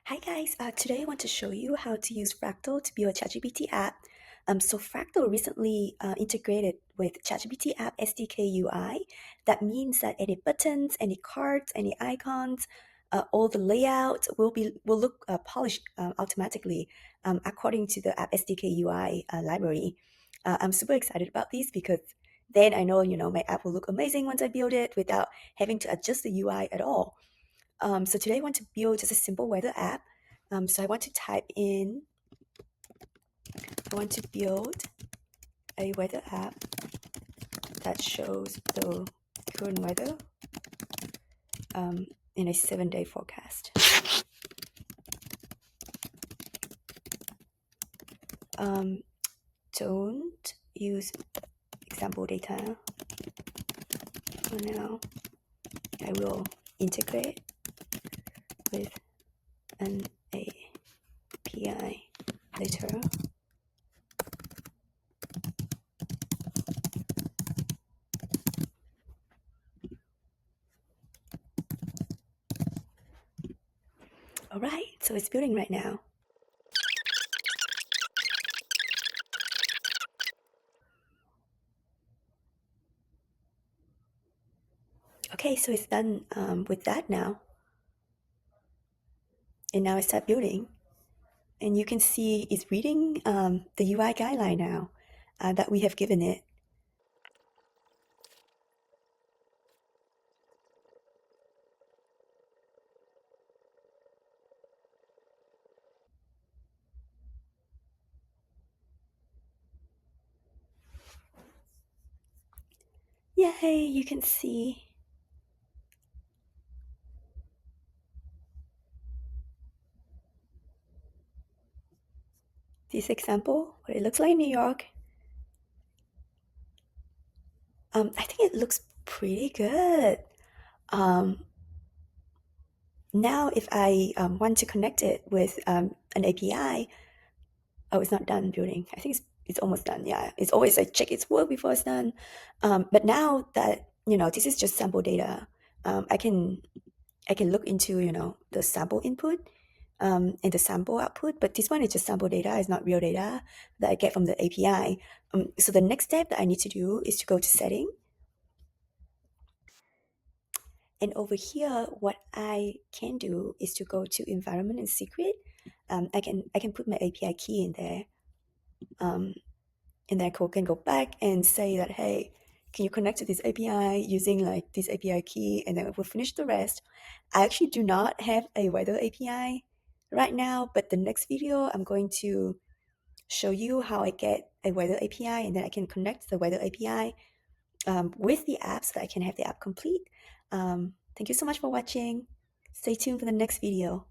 Hi guys, today I want to show you how to use Fractal to build a ChatGPT app. So Fractal recently integrated with ChatGPT App SDK UI. That means that any buttons, any cards, any icons, all the layout will look polished automatically according to the App SDK UI library. I'm super excited about this because then I know my app will look amazing once I build it without having to adjust the UI at all. So today I want to build just a simple weather app. So I want to type in, I want to build a weather app that shows the current weather in a 7-day forecast. Don't use example data for now. I will integrate with an API later. All right, so it's building right now. Okay, so it's done with that now. And now I start building. And you can see it's reading the UI guideline now that we have given it. Yay, you can see. This example, what it looks like in New York. I think it looks pretty good. Now if I want to connect it with an API, oh, it's not done building. I think it's almost done. Yeah, it's always like check its work before it's done. But now that this is just sample data, I can look into the sample input and the sample output. But this one is just sample data. It's not real data that I get from the API. So the next step that I need to do is to go to setting. And over here, what I can do is to go to environment and secret. I can put my API key in there. And then I can go back and say that, hey, can you connect to this API using like this API key? And then we'll finish the rest. I actually do not have a weather API right now, but the next video I'm going to show you how I get a weather API, and then I can connect the weather API with the app so that I can have the app complete. Thank you so much for watching. Stay tuned for the next video.